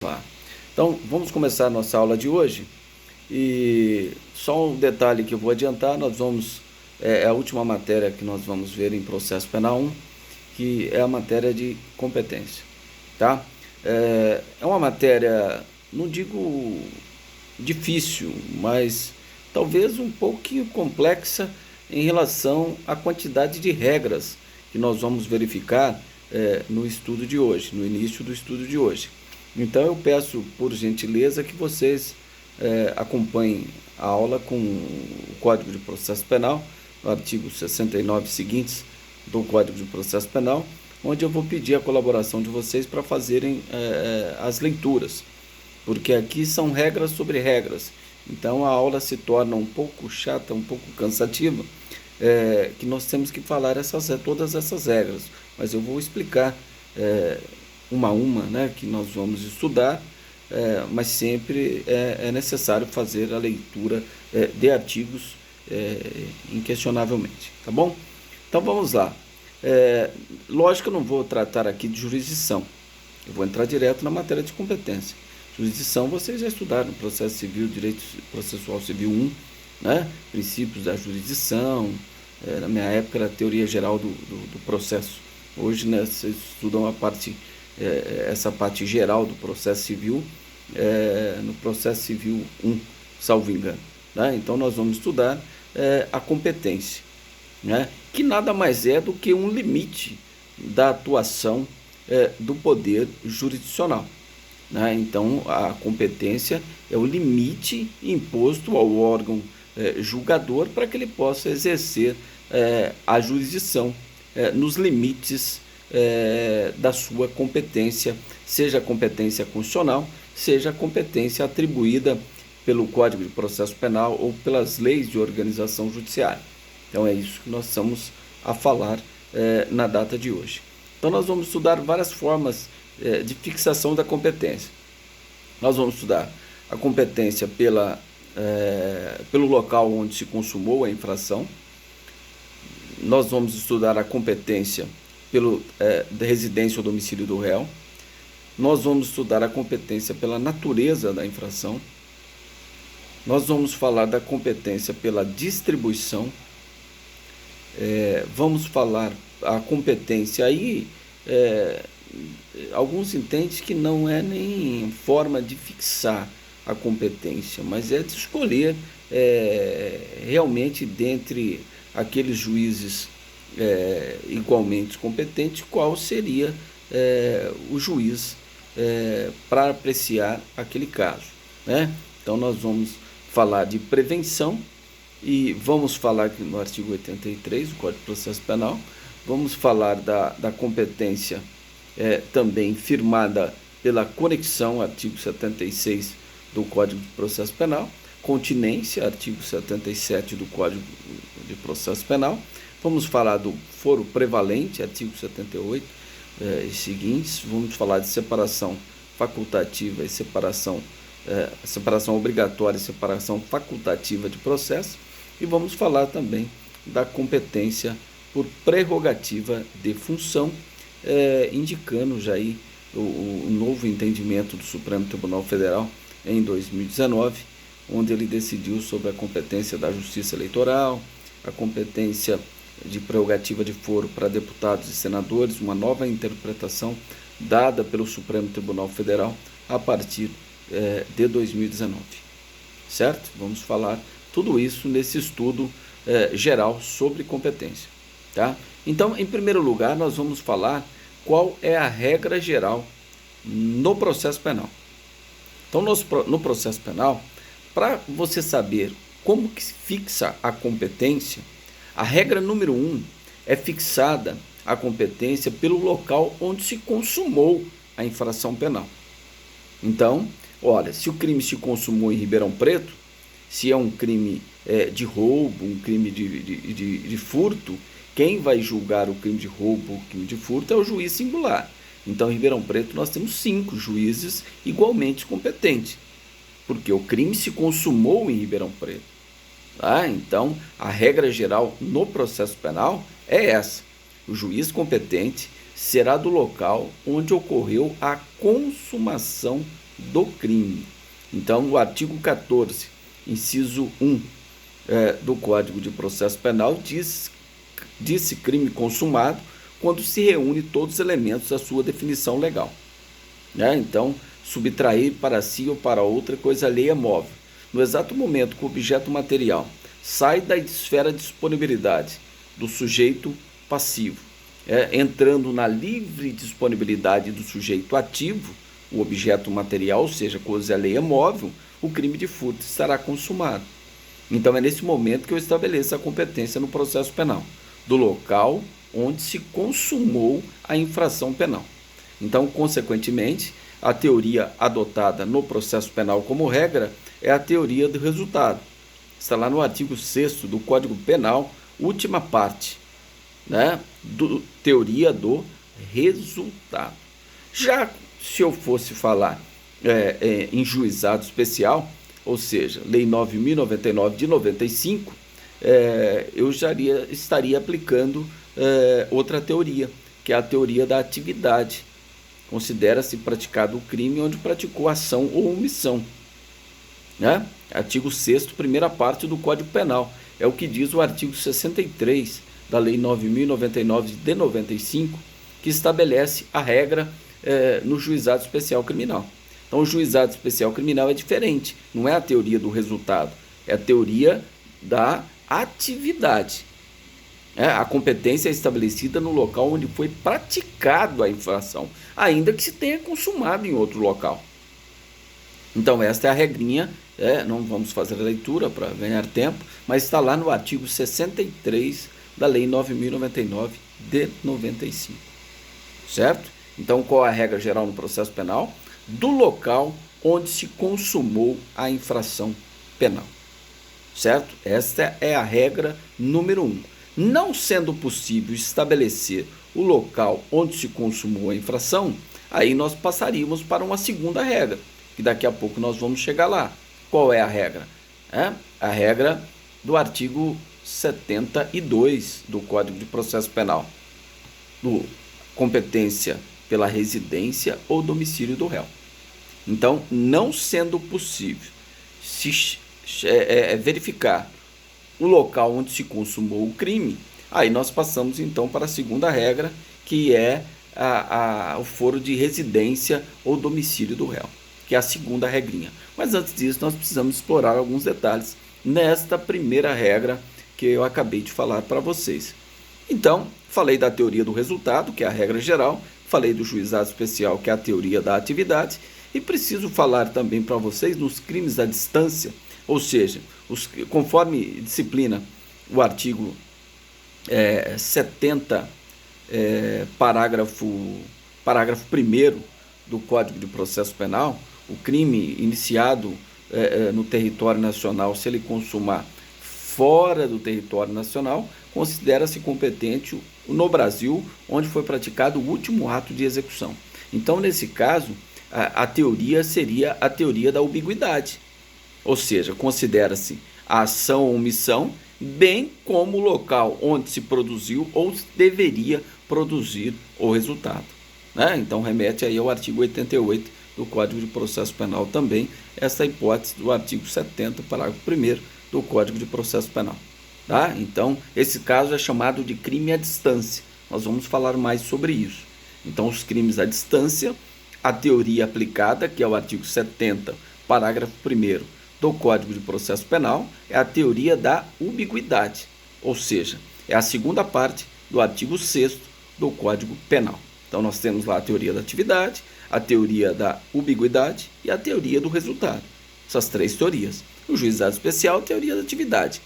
Lá. Então, vamos começar a nossa aula de hoje. E só um detalhe que eu vou adiantar, é a última matéria que nós vamos ver em processo penal 1, que é a matéria de competência, tá? É uma matéria, não digo difícil, mas talvez um pouquinho complexa em relação à quantidade de regras que nós vamos verificar no estudo de hoje, no início do estudo de hoje. Então eu peço, por gentileza, que vocês acompanhem a aula com o Código de Processo Penal, no artigo 69 seguintes do Código de Processo Penal, onde eu vou pedir a colaboração de vocês para fazerem as leituras, porque aqui são regras sobre regras. Então a aula se torna um pouco chata, um pouco cansativa, que nós temos que falar todas essas regras, mas eu vou explicar uma a uma, né, que nós vamos estudar, mas sempre é necessário fazer a leitura de artigos inquestionavelmente, tá bom? Então vamos lá. Lógico que eu não vou tratar aqui de jurisdição, eu vou entrar direto na matéria de competência. Jurisdição vocês já estudaram, processo civil, direito processual civil 1, né? Princípios da jurisdição, na minha época era a teoria geral do processo. Hoje, né, vocês estudam essa parte geral do processo civil, no processo civil 1, salvo engano, né? Então nós vamos estudar a competência, né? Que nada mais é do que um limite da atuação do poder jurisdicional, né? Então a competência é o limite imposto ao órgão julgador para que ele possa exercer a jurisdição nos limites da sua competência, seja a competência constitucional, seja a competência atribuída pelo Código de Processo Penal ou pelas leis de organização judiciária. Então é isso que nós estamos a falar na data de hoje. Então nós vamos estudar várias formas de fixação da competência. Nós vamos estudar a competência pelo local onde se consumou a infração. Nós vamos estudar a competência da residência ou domicílio do réu. Nós vamos estudar a competência pela natureza da infração. Nós vamos falar da competência pela distribuição. Vamos falar a competência aí. Alguns entendem que não é nem forma de fixar a competência, mas é de escolher realmente dentre aqueles juízes igualmente competentes, qual seria o juiz para apreciar aquele caso, né? Então nós vamos falar de prevenção e vamos falar aqui no artigo 83 do Código de Processo Penal, vamos falar da competência também firmada pela conexão, artigo 76 do Código de Processo Penal, continência, artigo 77 do Código de Processo Penal. Vamos falar do foro prevalente, artigo 78 e seguintes. Vamos falar de separação facultativa e separação obrigatória e separação facultativa de processo. E vamos falar também da competência por prerrogativa de função, indicando já aí o novo entendimento do Supremo Tribunal Federal em 2019, onde ele decidiu sobre a competência da Justiça Eleitoral, a competência de prerrogativa de foro para deputados e senadores, uma nova interpretação dada pelo Supremo Tribunal Federal a partir de 2019, certo? Vamos falar tudo isso nesse estudo geral sobre competência, tá? Então, em primeiro lugar, nós vamos falar qual é a regra geral no processo penal. Então, no processo penal, para você saber como que se fixa a competência, a regra número 1 é fixada a competência pelo local onde se consumou a infração penal. Então, olha, se o crime se consumou em Ribeirão Preto, se é um crime de roubo, um crime de furto, quem vai julgar o crime de roubo, o crime de furto é o juiz singular. Então, em Ribeirão Preto, nós temos 5 juízes igualmente competentes, porque o crime se consumou em Ribeirão Preto. Tá? Então, a regra geral no processo penal é essa. O juiz competente será do local onde ocorreu a consumação do crime. Então, o artigo 14, inciso 1 do Código de Processo Penal diz crime consumado quando se reúne todos os elementos da sua definição legal. Então, subtrair para si ou para outra coisa alheia móvel. No exato momento que o objeto material sai da esfera de disponibilidade do sujeito passivo, entrando na livre disponibilidade do sujeito ativo, o objeto material, ou seja, coisa alheia móvel, o crime de furto estará consumado. Então é nesse momento que eu estabeleço a competência no processo penal, do local onde se consumou a infração penal. Então, consequentemente, a teoria adotada no processo penal como regra é a teoria do resultado. Está lá no artigo 6º do Código Penal, última parte, teoria do resultado. Já se eu fosse falar em juizado especial, ou seja, Lei 9.099 de 95, eu já estaria aplicando outra teoria, que é a teoria da atividade. Considera-se praticado o crime onde praticou ação ou omissão. Artigo 6º, primeira parte do Código Penal. É o que diz o artigo 63 da Lei 9.099 de 95, que estabelece a regra no juizado especial criminal. Então, o juizado especial criminal é diferente. Não é a teoria do resultado, é a teoria da atividade. A competência é estabelecida no local onde foi praticado a infração, ainda que se tenha consumado em outro local. Então, esta é a regrinha, não vamos fazer a leitura para ganhar tempo, mas está lá no artigo 63 da Lei 9.099 de 95. Certo? Então, qual é a regra geral no processo penal? Do local onde se consumou a infração penal. Certo? Esta é a regra número 1. Não sendo possível estabelecer o local onde se consumou a infração, aí nós passaríamos para uma segunda regra, que daqui a pouco nós vamos chegar lá. Qual é a regra? A regra do artigo 72 do Código de Processo Penal, do competência pela residência ou domicílio do réu. Então, não sendo possível verificar o local onde se consumou o crime, aí nós passamos então para a segunda regra, que é o foro de residência ou domicílio do réu, que é a segunda regrinha. Mas antes disso, nós precisamos explorar alguns detalhes nesta primeira regra que eu acabei de falar para vocês. Então, falei da teoria do resultado, que é a regra geral, falei do juizado especial, que é a teoria da atividade, e preciso falar também para vocês nos crimes à distância, ou seja, conforme disciplina o artigo 70, parágrafo 1º do Código de Processo Penal, o crime iniciado no território nacional, se ele consumar fora do território nacional, considera-se competente no Brasil, onde foi praticado o último ato de execução. Então, nesse caso, a teoria seria a teoria da ubiguidade, ou seja, considera-se a ação ou omissão, bem como o local onde se produziu ou deveria produzir o resultado. Então, remete aí ao artigo 88 do Código de Processo Penal também, essa hipótese do artigo 70, parágrafo 1º do Código de Processo Penal. Então, esse caso é chamado de crime à distância. Nós vamos falar mais sobre isso. Então, os crimes à distância, a teoria aplicada, que é o artigo 70, parágrafo 1º do Código de Processo Penal, é a teoria da ubiguidade, ou seja, é a segunda parte do artigo 6º do Código Penal. Então, nós temos lá a teoria da atividade, a teoria da ubiguidade e a teoria do resultado. Essas três teorias. O juizado especial, teoria da atividade.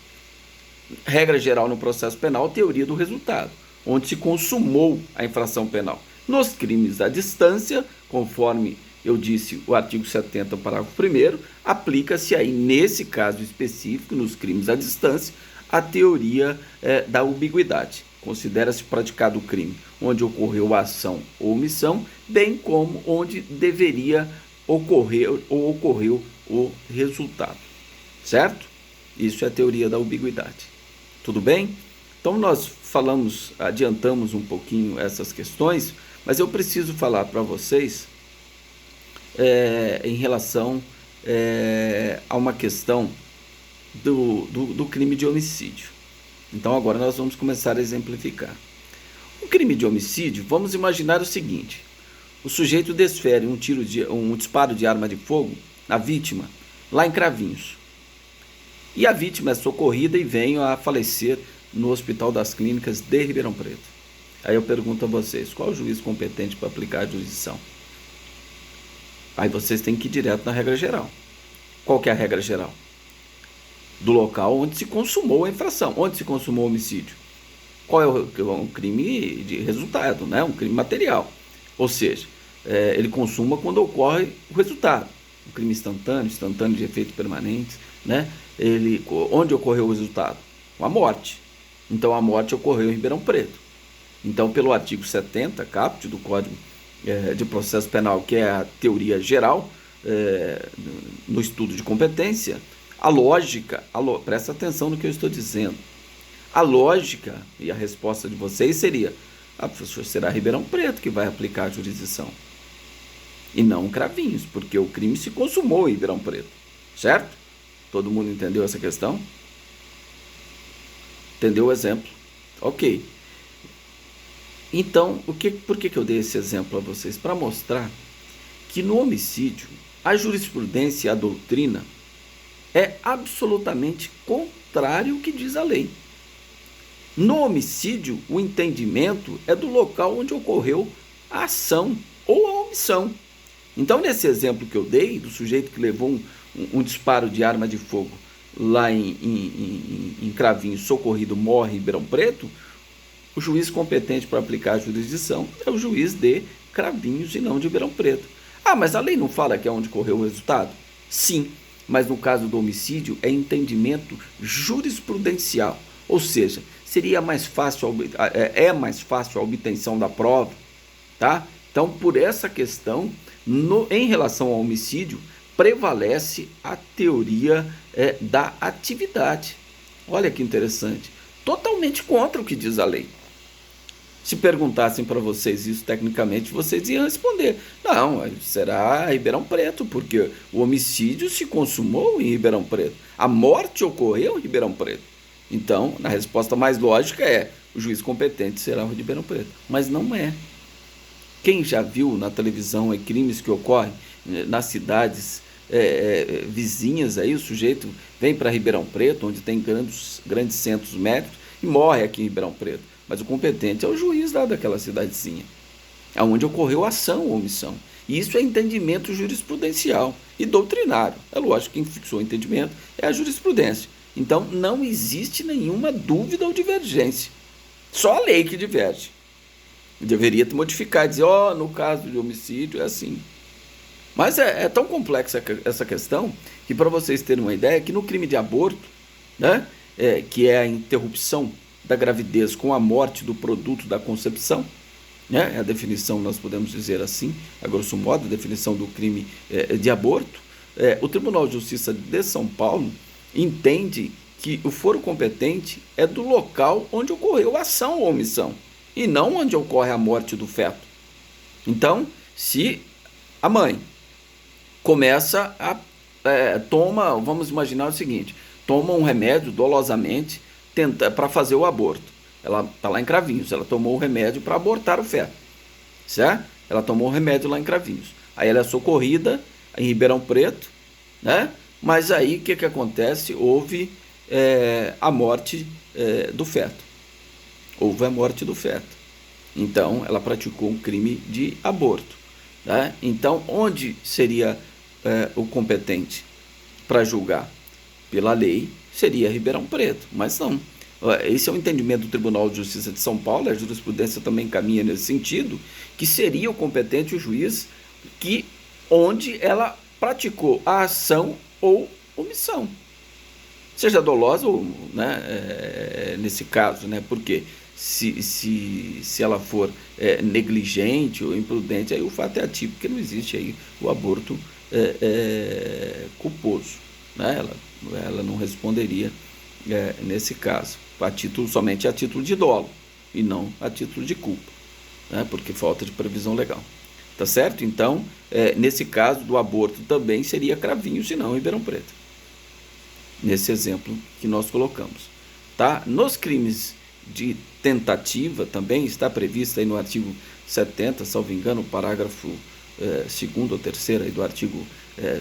Regra geral no processo penal, teoria do resultado, onde se consumou a infração penal. Nos crimes à distância, conforme eu disse, o artigo 70, parágrafo 1º, aplica-se aí, nesse caso específico, nos crimes à distância, a teoria da ubiguidade. Considera-se praticado o crime onde ocorreu a ação ou omissão, bem como onde deveria ocorrer ou ocorreu o resultado. Certo? Isso é a teoria da ubiguidade. Tudo bem? Então, nós adiantamos um pouquinho essas questões, mas eu preciso falar para vocês em relação a uma questão do crime de homicídio. Então agora nós vamos começar a exemplificar. O crime de homicídio, vamos imaginar o seguinte: o sujeito desfere um disparo de arma de fogo na vítima, lá em Cravinhos. E a vítima é socorrida e vem a falecer no Hospital das Clínicas de Ribeirão Preto. Aí eu pergunto a vocês, qual o juiz competente para aplicar a jurisdição? Aí vocês têm que ir direto na regra geral. Qual que é a regra geral? Do local onde se consumou a infração, onde se consumou o homicídio. Qual é o crime de resultado, né? Um crime material. Ou seja, ele consuma quando ocorre o resultado. Um crime instantâneo de efeitos permanentes, né? Onde ocorreu o resultado? A morte. Então a morte ocorreu em Ribeirão Preto. Então, pelo artigo 70, caput do Código de Processo Penal, que é a teoria geral, no estudo de competência, a lógica, presta atenção no que eu estou dizendo, a lógica e a resposta de vocês seria: professor, será Ribeirão Preto que vai aplicar a jurisdição, e não Cravinhos, porque o crime se consumou em Ribeirão Preto, certo? Todo mundo entendeu essa questão? Entendeu o exemplo? Ok. Então, por que eu dei esse exemplo a vocês? Para mostrar que no homicídio, a jurisprudência e a doutrina é absolutamente contrário ao que diz a lei. No homicídio, o entendimento é do local onde ocorreu a ação ou a omissão. Então, nesse exemplo que eu dei, do sujeito que levou um disparo de arma de fogo lá em Cravinhos, socorrido, morre em Ribeirão Preto, o juiz competente para aplicar a jurisdição é o juiz de Cravinhos e não de Ribeirão Preto. Mas a lei não fala que é onde ocorreu o resultado? Sim, mas no caso do homicídio é entendimento jurisprudencial, ou seja, seria mais fácil, mais fácil a obtenção da prova, tá? Então, por essa questão, em relação ao homicídio, prevalece a teoria da atividade. Olha que interessante, totalmente contra o que diz a lei. Se perguntassem para vocês isso tecnicamente, vocês iam responder: não, será Ribeirão Preto, porque o homicídio se consumou em Ribeirão Preto, a morte ocorreu em Ribeirão Preto. Então, a resposta mais lógica é: o juiz competente será o de Ribeirão Preto. Mas não é. Quem já viu na televisão crimes que ocorrem nas cidades vizinhas, aí o sujeito vem para Ribeirão Preto, onde tem grandes centros médicos, e morre aqui em Ribeirão Preto. Mas o competente é o juiz lá daquela cidadezinha, onde ocorreu a ação ou omissão. E isso é entendimento jurisprudencial e doutrinário. É lógico que quem fixou o entendimento é a jurisprudência. Então, não existe nenhuma dúvida ou divergência. Só a lei que diverge. Deveria modificar, dizer: no caso de homicídio é assim. Mas é tão complexa essa questão que, para vocês terem uma ideia, que no crime de aborto, né, que é a interrupção da gravidez com a morte do produto da concepção, né, a definição, nós podemos dizer assim, a grosso modo, a definição do crime de aborto, o Tribunal de Justiça de São Paulo entende que o foro competente é do local onde ocorreu a ação ou omissão, e não onde ocorre a morte do feto. Então, se a mãe começa vamos imaginar o seguinte: toma um remédio dolosamente para fazer o aborto. Ela está lá em Cravinhos, ela tomou o remédio para abortar o feto, certo? Ela tomou o remédio lá em Cravinhos. Aí ela é socorrida em Ribeirão Preto, né? Mas aí o que acontece? Houve a morte do feto. Houve a morte do feto. Então, ela praticou um crime de aborto, né? Então, onde seria o competente para julgar? Pela lei, seria Ribeirão Preto, mas não. Esse é o entendimento do Tribunal de Justiça de São Paulo, a jurisprudência também caminha nesse sentido, que seria o competente o juiz onde ela praticou a ação ou omissão, seja dolosa ou, né, nesse caso, né, porque se ela for negligente ou imprudente, aí o fato é atípico, porque não existe aí o aborto culposo, né? Ela não responderia nesse caso, somente a título de dolo e não a título de culpa, né? Porque falta de previsão legal. tá certo? Então, nesse caso do aborto também seria Cravinhos e não Ribeirão Preto, nesse exemplo que nós colocamos, tá? Nos crimes de tentativa também está previsto aí no artigo 70, salvo engano, o parágrafo 2º ou 3º aí do artigo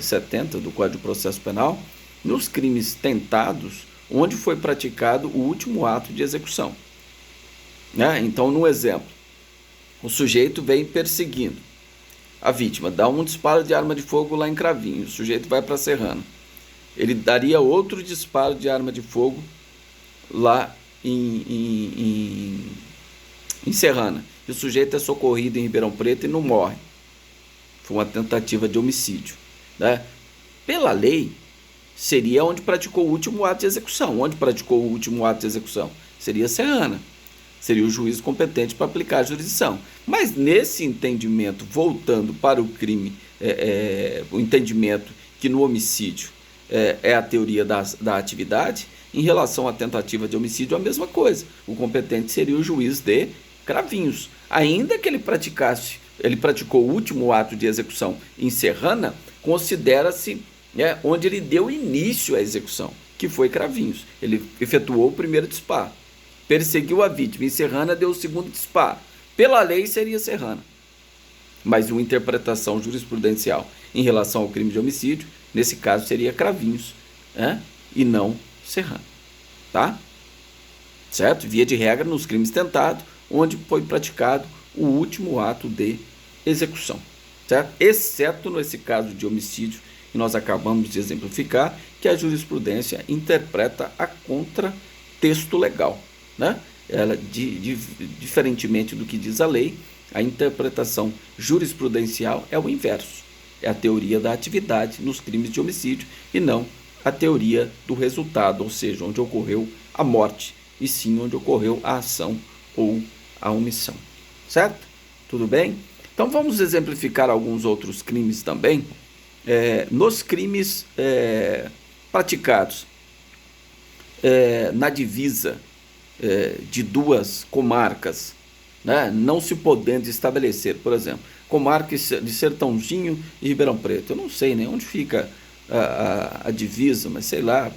70 do Código de Processo Penal, nos crimes tentados, onde foi praticado o último ato de execução, né? Então, no exemplo, o sujeito vem perseguindo a vítima, dá um disparo de arma de fogo lá em Cravinhos, o sujeito vai para Serrana, ele daria outro disparo de arma de fogo lá em Serrana, e o sujeito é socorrido em Ribeirão Preto e não morre. Foi uma tentativa de homicídio, né? Pela lei, seria onde praticou o último ato de execução. Onde praticou o último ato de execução? Seria Serrana. Seria o juiz competente para aplicar a jurisdição. Mas nesse entendimento, voltando para o crime, o entendimento que no homicídio é a teoria da atividade, em relação à tentativa de homicídio, a mesma coisa. O competente seria o juiz de Cravinhos. Ainda que ele praticou o último ato de execução em Serrana, considera-se onde ele deu início à execução, que foi Cravinhos. Ele efetuou o primeiro disparo, perseguiu a vítima, em Serrana deu o segundo disparo. Pela lei seria Serrana, mas uma interpretação jurisprudencial em relação ao crime de homicídio, nesse caso seria Cravinhos, e não Serrana, tá? Certo? Via de regra, nos crimes tentados, onde foi praticado o último ato de execução, certo? Exceto nesse caso de homicídio que nós acabamos de exemplificar, que a jurisprudência interpreta a contratexto legal, né? Ela, diferentemente do que diz a lei, a interpretação jurisprudencial é o inverso, é a teoria da atividade nos crimes de homicídio e não a teoria do resultado, ou seja, onde ocorreu a morte, e sim onde ocorreu a ação ou a omissão, certo? Tudo bem? Então vamos exemplificar alguns outros crimes também. Nos crimes praticados na divisa de duas comarcas, né, não se podendo estabelecer, por exemplo, comarca de Sertãozinho e Ribeirão Preto. Eu não sei nem onde fica a divisa, mas sei lá,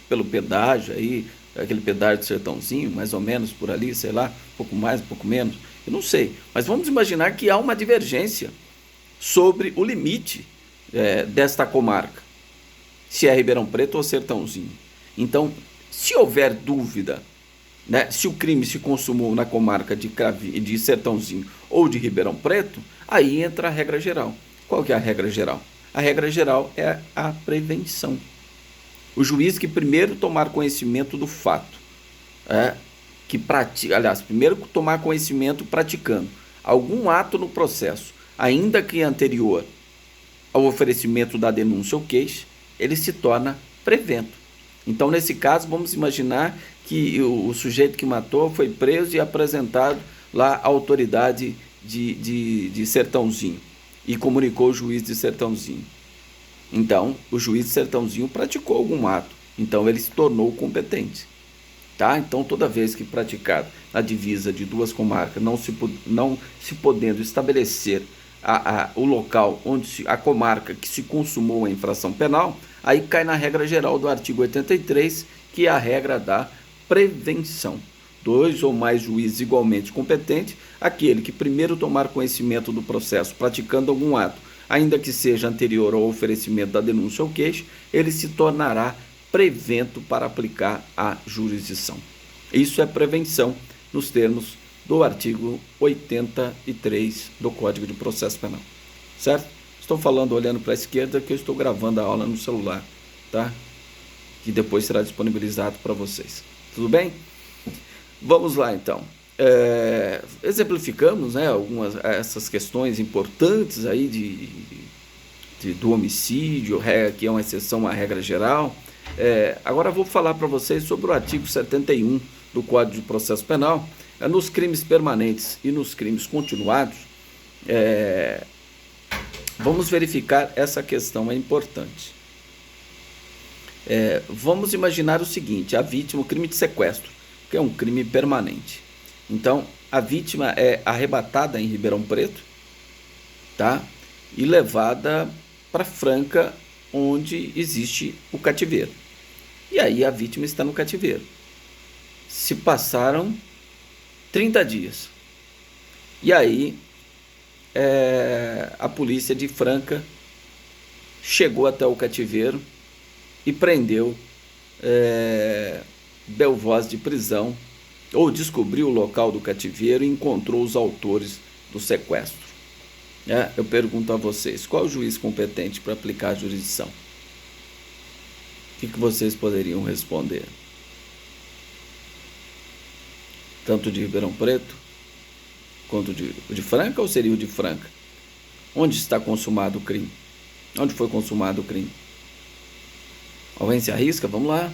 pelo pedágio aí, aquele pedágio de Sertãozinho, mais ou menos por ali, sei lá, um pouco mais, um pouco menos, eu não sei. Mas vamos imaginar que há uma divergência sobre o limite desta comarca, se é Ribeirão Preto ou Sertãozinho. Então, se houver dúvida, né, se o crime se consumou na comarca de Sertãozinho ou de Ribeirão Preto, aí entra a regra geral. Qual que é a regra geral? A regra geral é a prevenção. O juiz que primeiro tomar conhecimento do fato, primeiro tomar conhecimento praticando algum ato no processo, ainda que anterior ao oferecimento da denúncia ou queixa, ele se torna prevento. Então, nesse caso, vamos imaginar que o sujeito que matou foi preso e apresentado lá à autoridade de Sertãozinho e comunicou o juiz de Sertãozinho. Então, o juiz de Sertãozinho praticou algum ato, então ele se tornou competente. Tá? Então, toda vez que praticado na divisa de duas comarcas, não se podendo estabelecer o local onde a comarca que se consumou a infração penal, aí cai na regra geral do artigo 83, que é a regra da prevenção. 2 ou mais juízes igualmente competentes, aquele que primeiro tomar conhecimento do processo praticando algum ato, ainda que seja anterior ao oferecimento da denúncia ou queixa, ele se tornará prevento para aplicar a jurisdição. Isso é prevenção nos termos do artigo 83 do Código de Processo Penal, certo? Estou falando olhando para a esquerda que eu estou gravando a aula no celular, tá? Que depois será disponibilizado para vocês. Tudo bem? Vamos lá, então. Exemplificamos, né, algumas essas questões importantes aí do homicídio, que é uma exceção à regra geral. Agora vou falar para vocês sobre o artigo 71 do Código de Processo Penal. Nos crimes permanentes e nos crimes continuados, vamos verificar essa questão, é importante. Vamos imaginar o seguinte: a vítima, o crime de sequestro, que é um crime permanente. Então, a vítima é arrebatada em Ribeirão Preto, tá? E levada para Franca, onde existe o cativeiro. E aí a vítima está no cativeiro. Se passaram 30 dias. E aí a polícia de Franca chegou até o cativeiro e prendeu Belvoz de prisão, ou descobriu o local do cativeiro e encontrou os autores do sequestro. Eu pergunto a vocês, qual é o juiz competente para aplicar a jurisdição? O que vocês poderiam responder? Tanto de Ribeirão Preto quanto de Franca, ou seria o de Franca? Onde está consumado o crime? Onde foi consumado o crime? Alguém se arrisca? Vamos lá.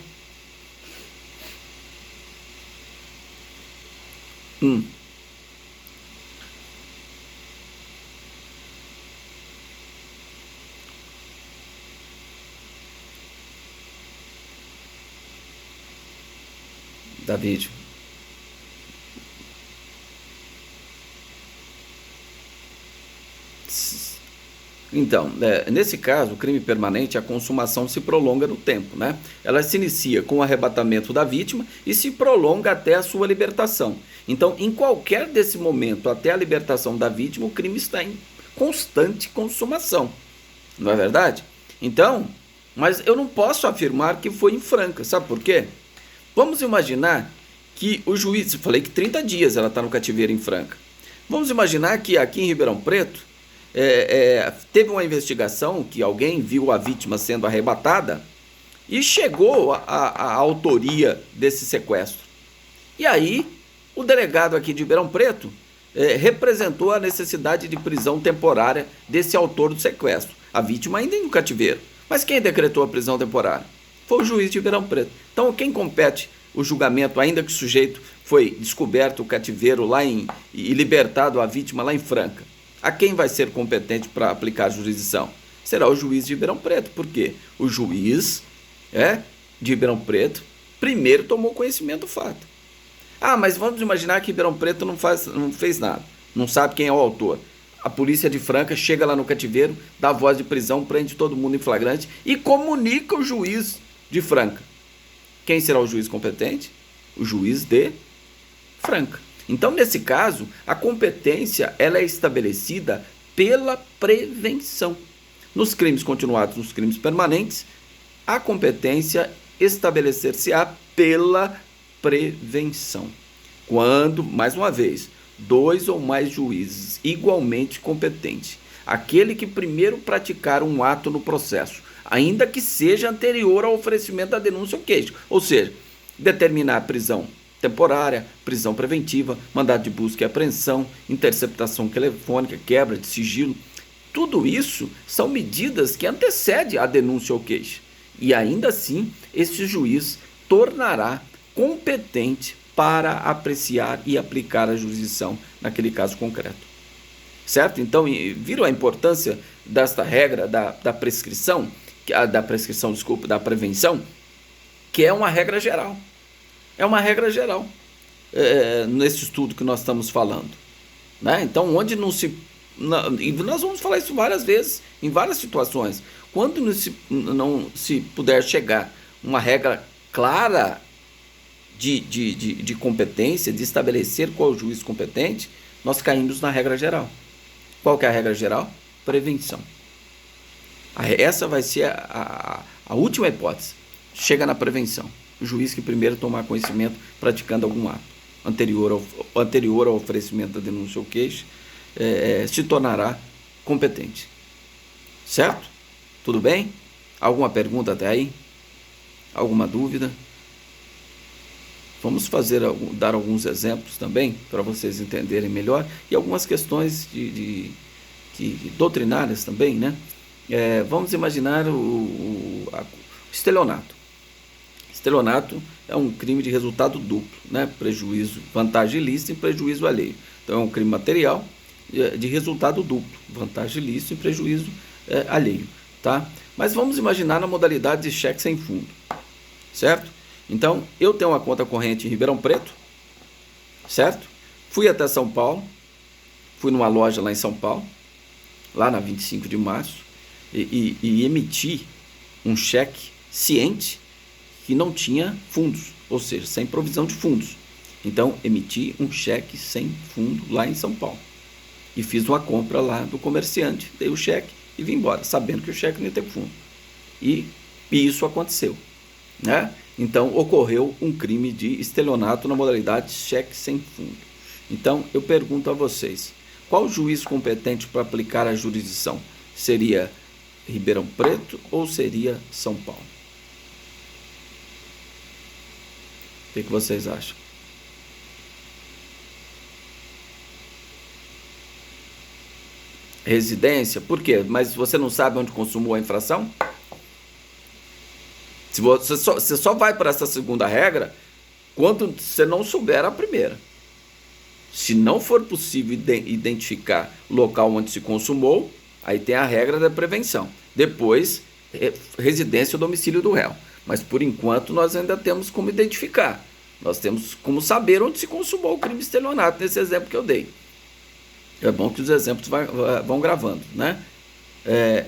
David. Então, nesse caso, o crime permanente, a consumação se prolonga no tempo, né? Ela se inicia com o arrebatamento da vítima e se prolonga até a sua libertação. Então, em qualquer desse momento, até a libertação da vítima, o crime está em constante consumação. Não é verdade? Então, mas eu não posso afirmar que foi em Franca. Sabe por quê? Vamos imaginar que o juiz... Eu falei que 30 dias ela está no cativeiro em Franca. Vamos imaginar que aqui em Ribeirão Preto teve uma investigação que alguém viu a vítima sendo arrebatada e chegou à autoria desse sequestro. E aí, o delegado aqui de Ribeirão Preto representou a necessidade de prisão temporária desse autor do sequestro. A vítima ainda em cativeiro. Mas quem decretou a prisão temporária? Foi o juiz de Ribeirão Preto. Então, quem compete o julgamento, ainda que o sujeito foi descoberto o cativeiro lá e libertado a vítima lá em Franca? A quem vai ser competente para aplicar a jurisdição? Será o juiz de Ribeirão Preto, porque o juiz de Ribeirão Preto primeiro tomou conhecimento do fato. Mas vamos imaginar que Ribeirão Preto não fez nada, não sabe quem é o autor. A polícia de Franca chega lá no cativeiro, dá voz de prisão, prende todo mundo em flagrante e comunica o juiz de Franca. Quem será o juiz competente? O juiz de Franca. Então, nesse caso, a competência ela é estabelecida pela prevenção. Nos crimes continuados, nos crimes permanentes, a competência estabelecer-se-á pela prevenção. Quando, mais uma vez, 2 ou mais juízes igualmente competentes, aquele que primeiro praticar um ato no processo, ainda que seja anterior ao oferecimento da denúncia ou queixa, ou seja, determinar a prisão temporária, prisão preventiva, mandado de busca e apreensão, interceptação telefônica, quebra de sigilo. Tudo isso são medidas que antecedem a denúncia ou queixa. E ainda assim, esse juiz tornará competente para apreciar e aplicar a jurisdição naquele caso concreto. Certo? Então, viram a importância desta regra da prescrição, da prevenção, que é uma regra geral. É uma regra geral nesse estudo que nós estamos falando. Né? Então, onde não se... E nós vamos falar isso várias vezes, em várias situações. Quando não se puder chegar uma regra clara de competência, de estabelecer qual é o juiz competente, nós caímos na regra geral. Qual que é a regra geral? Prevenção. Essa vai ser a última hipótese. Chega na prevenção. O juiz que primeiro tomar conhecimento praticando algum ato anterior ao oferecimento da denúncia ou queixa se tornará competente. Certo? Tudo bem? Alguma pergunta até aí? Alguma dúvida? Vamos dar alguns exemplos também para vocês entenderem melhor e algumas questões doutrinárias também, né? Vamos imaginar o estelionato. Estelionato é um crime de resultado duplo, né? Prejuízo, vantagem ilícita e prejuízo alheio. Então é um crime material de resultado duplo, vantagem ilícita e prejuízo alheio, tá? Mas vamos imaginar na modalidade de cheque sem fundo, certo? Então eu tenho uma conta corrente em Ribeirão Preto, certo? Fui até São Paulo, fui numa loja lá em São Paulo, lá na 25 de março, e emitir um cheque ciente que não tinha fundos, ou seja, sem provisão de fundos. Então, emiti um cheque sem fundo lá em São Paulo. E fiz uma compra lá do comerciante, dei o cheque e vim embora, sabendo que o cheque não ia ter fundo. E isso aconteceu, né? Então, ocorreu um crime de estelionato na modalidade cheque sem fundo. Então, eu pergunto a vocês, qual juiz competente para aplicar a jurisdição? Seria Ribeirão Preto ou seria São Paulo? O que vocês acham? Residência? Por quê? Mas você não sabe onde consumou a infração? Se você só vai para essa segunda regra quando você não souber a primeira. Se não for possível identificar o local onde se consumou, aí tem a regra da prevenção. Depois, residência ou domicílio do réu. Mas por enquanto nós ainda temos como identificar. Nós temos como saber onde se consumou o crime de estelionato, nesse exemplo que eu dei. É bom que os exemplos vão gravando, né?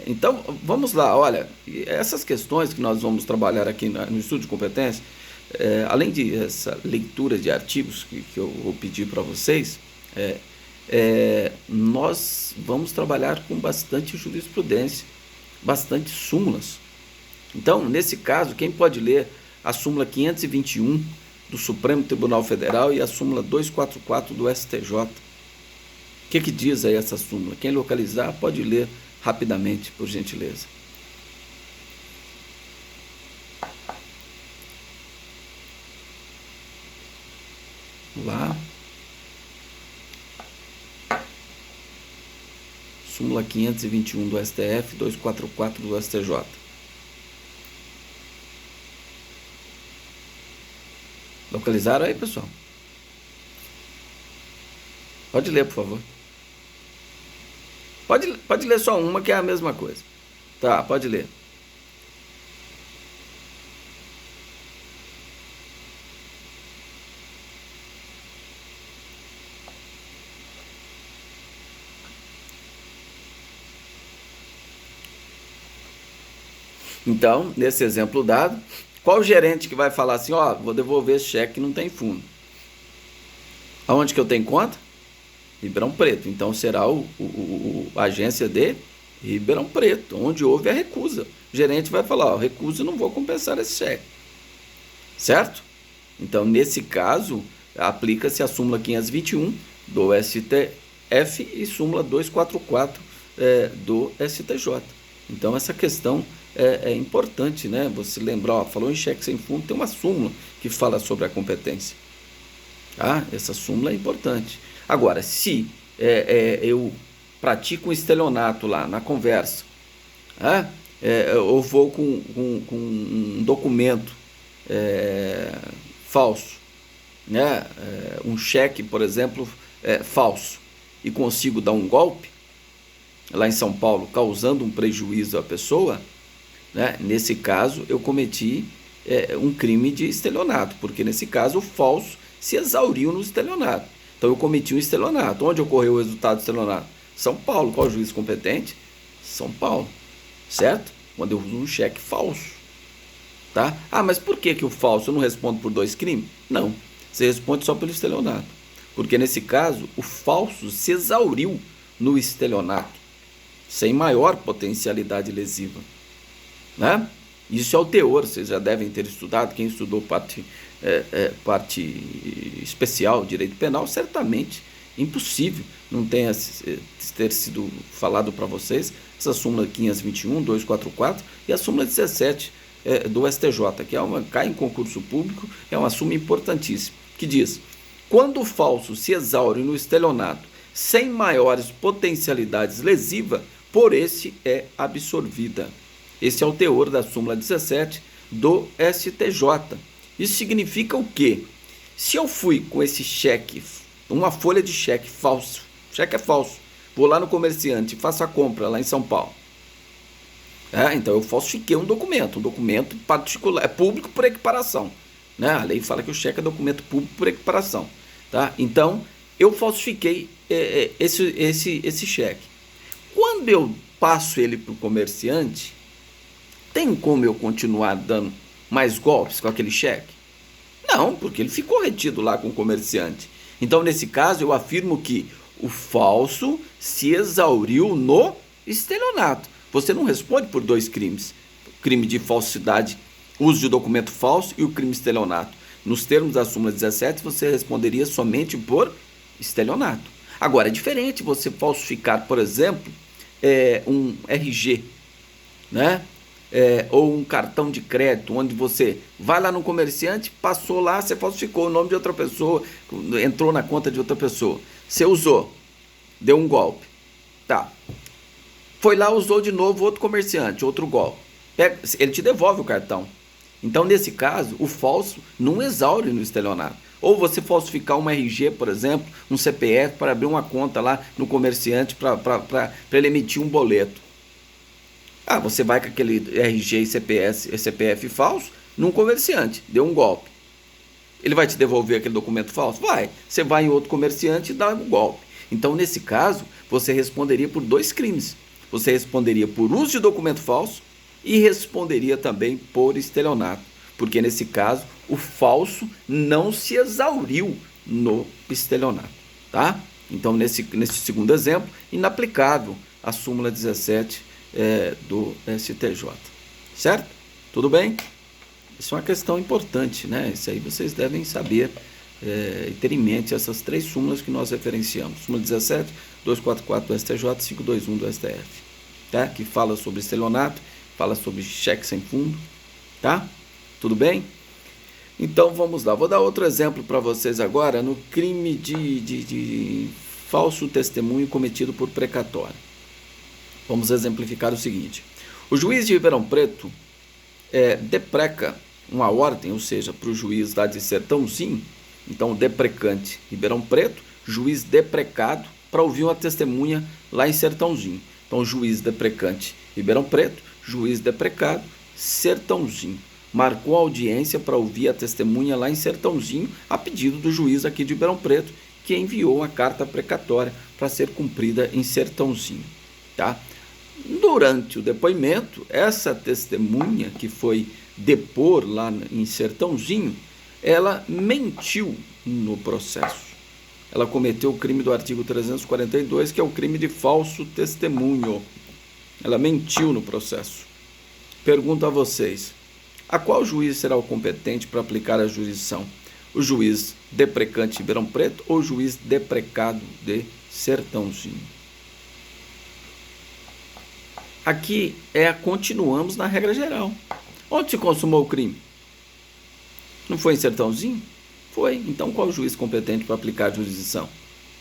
Então, vamos lá, olha, essas questões que nós vamos trabalhar aqui no estudo de competência, além de essa leitura de artigos que eu vou pedir para vocês, nós vamos trabalhar com bastante jurisprudência, bastante súmulas. Então, nesse caso, quem pode ler a súmula 521 do Supremo Tribunal Federal e a súmula 244 do STJ? O que diz aí essa súmula? Quem localizar pode ler rapidamente, por gentileza. Vamos lá. Súmula 521 do STF, 244 do STJ. Localizaram aí, pessoal? Pode ler, por favor. Pode ler só uma, que é a mesma coisa. Tá, pode ler. Então, nesse exemplo dado, qual o gerente que vai falar assim, ó, vou devolver esse cheque que não tem fundo? Aonde que eu tenho conta? Ribeirão Preto. Então será a agência de Ribeirão Preto, onde houve a recusa. O gerente vai falar, ó, recuso, não vou compensar esse cheque. Certo? Então, nesse caso, aplica-se a súmula 521 do STF e súmula 244 do STJ. Então, essa questão é importante, né? Você lembrar, ó, falou em cheque sem fundo, tem uma súmula que fala sobre a competência. Tá? Essa súmula é importante. Agora, se eu pratico um estelionato lá na conversa, eu vou com um documento falso, né? Um cheque, por exemplo, falso, e consigo dar um golpe, lá em São Paulo, causando um prejuízo à pessoa, né? Nesse caso, eu cometi um crime de estelionato, porque nesse caso o falso se exauriu no estelionato. Então eu cometi um estelionato. Onde ocorreu o resultado do estelionato? São Paulo. Qual é o juiz competente? São Paulo. Certo? Quando eu uso um cheque falso. Tá? Ah, mas por que o falso eu não respondo por 2 crimes? Não. Você responde só pelo estelionato. Porque nesse caso, o falso se exauriu no estelionato, sem maior potencialidade lesiva. Né? Isso é o teor, vocês já devem ter estudado. Quem estudou parte especial, direito penal, certamente impossível não tenha ter sido falado para vocês essa súmula 521, 244 e a súmula 17 do STJ, que cai em concurso público, é uma súmula importantíssima, que diz: quando o falso se exaure no estelionato sem maiores potencialidades lesivas, por esse é absorvida. Esse é o teor da súmula 17 do STJ. Isso significa o quê? Se eu fui com esse cheque, uma folha de cheque falso, cheque é falso, vou lá no comerciante e faço a compra lá em São Paulo. Então eu falsifiquei um documento particular, é público por equiparação. Né? A lei fala que o cheque é documento público por equiparação. Tá? Então eu falsifiquei esse cheque. Quando eu passo ele para o comerciante, tem como eu continuar dando mais golpes com aquele cheque? Não, porque ele ficou retido lá com o comerciante. Então, nesse caso, eu afirmo que o falso se exauriu no estelionato. Você não responde por dois crimes: o crime de falsidade, uso de documento falso, e o crime de estelionato. Nos termos da súmula 17, você responderia somente por estelionato. Agora, é diferente você falsificar, por exemplo, um RG, né? Ou um cartão de crédito, onde você vai lá no comerciante, passou lá, você falsificou o nome de outra pessoa, entrou na conta de outra pessoa, você usou, deu um golpe, tá, foi lá, usou de novo outro comerciante, outro golpe, ele te devolve o cartão. Então, nesse caso, o falso não exaure no estelionato. Ou você falsificar um RG, por exemplo, um CPF, para abrir uma conta lá no comerciante para ele emitir um boleto. Você vai com aquele RG e CPF falso num comerciante, deu um golpe. Ele vai te devolver aquele documento falso? Vai. Você vai em outro comerciante e dá um golpe. Então, nesse caso, você responderia por dois crimes. Você responderia por uso de documento falso e responderia também por estelionato. Porque, nesse caso, o falso não se exauriu no estelionato. Tá? Então, nesse segundo exemplo, inaplicável a súmula 17 do STJ, certo? Tudo bem? Isso é uma questão importante, né? Isso aí vocês devem saber e ter em mente essas três súmulas que nós referenciamos: súmula 17, 244 do STJ, 521 do STF, tá? Que fala sobre estelionato, fala sobre cheque sem fundo, tá? Tudo bem? Então vamos lá, vou dar outro exemplo para vocês agora no crime de falso testemunho cometido por precatório. Vamos exemplificar o seguinte: o juiz de Ribeirão Preto depreca uma ordem, ou seja, para o juiz lá de Sertãozinho. Então, o deprecante Ribeirão Preto, juiz deprecado para ouvir uma testemunha lá em Sertãozinho. Então, juiz deprecante Ribeirão Preto, juiz deprecado Sertãozinho. Marcou a audiência para ouvir a testemunha lá em Sertãozinho, a pedido do juiz aqui de Ribeirão Preto, que enviou a carta precatória para ser cumprida em Sertãozinho, tá? Durante o depoimento, essa testemunha que foi depor lá em Sertãozinho, ela mentiu no processo. Ela cometeu o crime do artigo 342, que é o crime de falso testemunho. Ela mentiu no processo. Pergunto a vocês: a qual juiz será o competente para aplicar a jurisdição? O juiz deprecante de Ribeirão Preto ou o juiz deprecado de Sertãozinho? Aqui continuamos na regra geral. Onde se consumou o crime? Não foi em Sertãozinho? Foi. Então, qual o juiz competente para aplicar a jurisdição?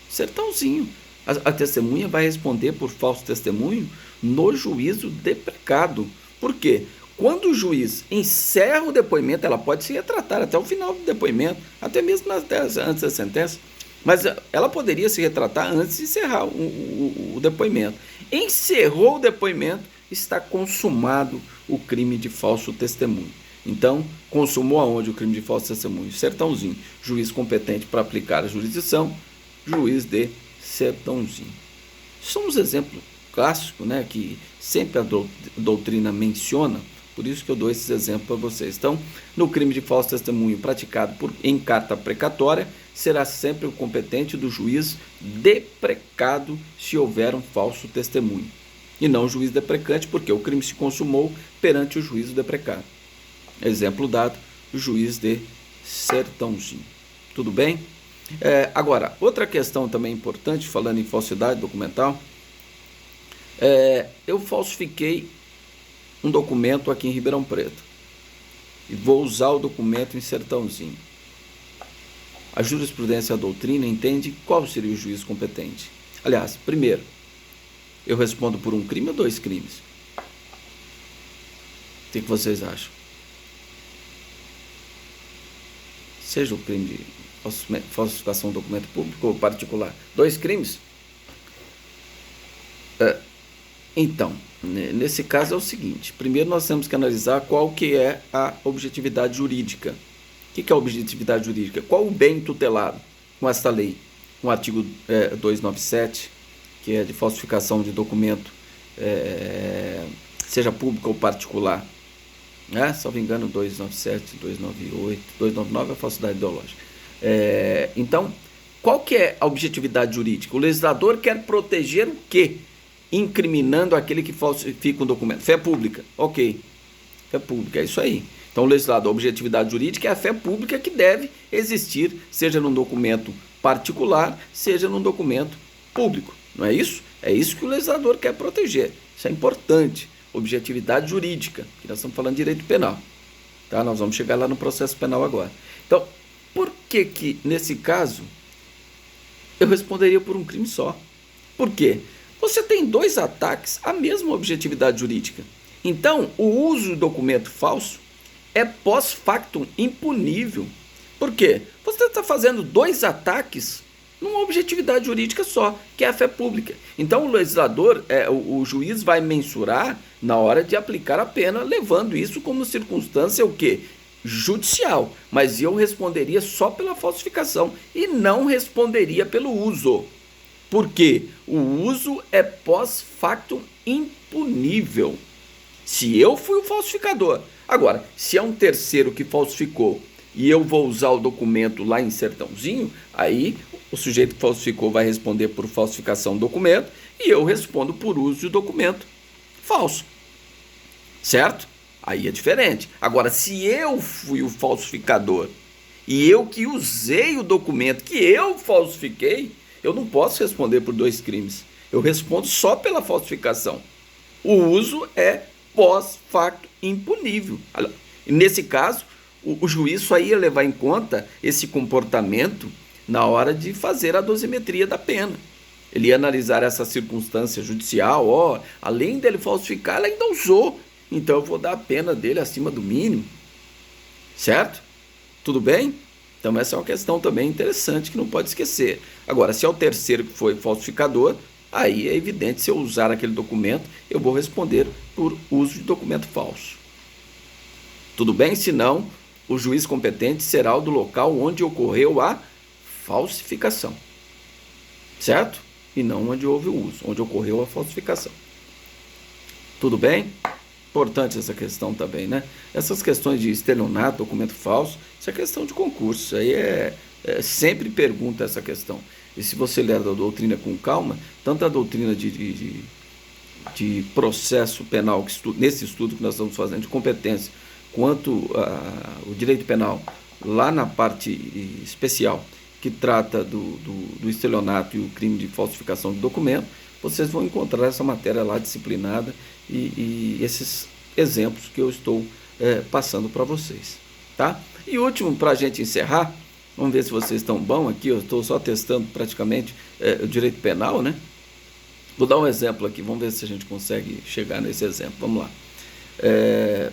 Sertãozinho. A testemunha vai responder por falso testemunho no juízo deprecado. Por quê? Quando o juiz encerra o depoimento, ela pode se retratar até o final do depoimento, até mesmo antes da sentença. Mas ela poderia se retratar antes de encerrar o depoimento. Encerrou o depoimento, está consumado o crime de falso testemunho. Então, consumou aonde o crime de falso testemunho? Sertãozinho. Juiz competente para aplicar a jurisdição, juiz de Sertãozinho. São uns exemplos clássicos, né, que sempre a doutrina menciona. Por isso que eu dou esses exemplos para vocês. Então, no crime de falso testemunho praticado em carta precatória, será sempre o competente do juiz deprecado se houver um falso testemunho, e não o juiz deprecante, porque o crime se consumou perante o juízo deprecado. Exemplo dado, o juiz de Sertãozinho. Tudo bem? Agora, outra questão também importante, falando em falsidade documental, eu falsifiquei um documento aqui em Ribeirão Preto e vou usar o documento em Sertãozinho. A jurisprudência e a doutrina entende qual seria o juiz competente. Aliás, primeiro, eu respondo por um crime ou dois crimes? O que vocês acham? Seja o crime de falsificação de documento público ou particular, dois crimes? Então, nesse caso é o seguinte: primeiro nós temos que analisar qual que é a objetividade jurídica. O que é a objetividade jurídica? Qual o bem tutelado com esta lei? Com o artigo 297, que é de falsificação de documento, seja público ou particular, né? Salvo engano, 297, 298, 299 é a falsidade ideológica. Então, qual que é a objetividade jurídica? O legislador quer proteger o quê? Incriminando aquele que falsifica um documento. Fé pública, ok. Fé pública, é isso aí. Então, o legislador, a objetividade jurídica é a fé pública que deve existir, seja num documento particular, seja num documento público. Não é isso? É isso que o legislador quer proteger. Isso é importante. Objetividade jurídica, que nós estamos falando de direito penal. Tá? Nós vamos chegar lá no processo penal agora. Então, por que nesse caso, eu responderia por um crime só? Por quê? Você tem dois ataques à mesma objetividade jurídica. Então, o uso do documento falso é pós-factum impunível. Por quê? Você está fazendo dois ataques numa objetividade jurídica só, que é a fé pública. Então, o legislador, o juiz vai mensurar na hora de aplicar a pena, levando isso como circunstância o quê? Judicial. Mas eu responderia só pela falsificação e não responderia pelo uso. Por quê? O uso é pós-factum impunível. Se eu fui o falsificador. Agora, se é um terceiro que falsificou e eu vou usar o documento lá em Sertãozinho, aí o sujeito que falsificou vai responder por falsificação do documento e eu respondo por uso de documento falso. Certo? Aí é diferente. Agora, se eu fui o falsificador e eu que usei o documento que eu falsifiquei, eu não posso responder por dois crimes. Eu respondo só pela falsificação. O uso é pós-facto impunível. Nesse caso, o juiz só ia levar em conta esse comportamento na hora de fazer a dosimetria da pena. Ele ia analisar essa circunstância judicial, além dele falsificar, ele ainda usou. Então eu vou dar a pena dele acima do mínimo. Certo? Tudo bem? Então essa é uma questão também interessante que não pode esquecer. Agora, se é o terceiro que foi falsificador, aí é evidente, se eu usar aquele documento, eu vou responder por uso de documento falso. Tudo bem? Se não, o juiz competente será o do local onde ocorreu a falsificação. Certo? E não onde houve o uso, onde ocorreu a falsificação. Tudo bem? Importante essa questão também, né? Essas questões de estelionato, documento falso, isso é questão de concurso. Isso aí sempre pergunta essa questão. E se você ler a doutrina com calma, tanto a doutrina de processo penal, nesse estudo que nós estamos fazendo, de competência, quanto o direito penal, lá na parte especial, que trata do estelionato e o crime de falsificação de documento, vocês vão encontrar essa matéria lá disciplinada e esses exemplos que eu estou passando para vocês. Tá? E último, para a gente encerrar, vamos ver se vocês estão bons aqui, eu estou só testando praticamente o direito penal, né? Vou dar um exemplo aqui, vamos ver se a gente consegue chegar nesse exemplo, vamos lá.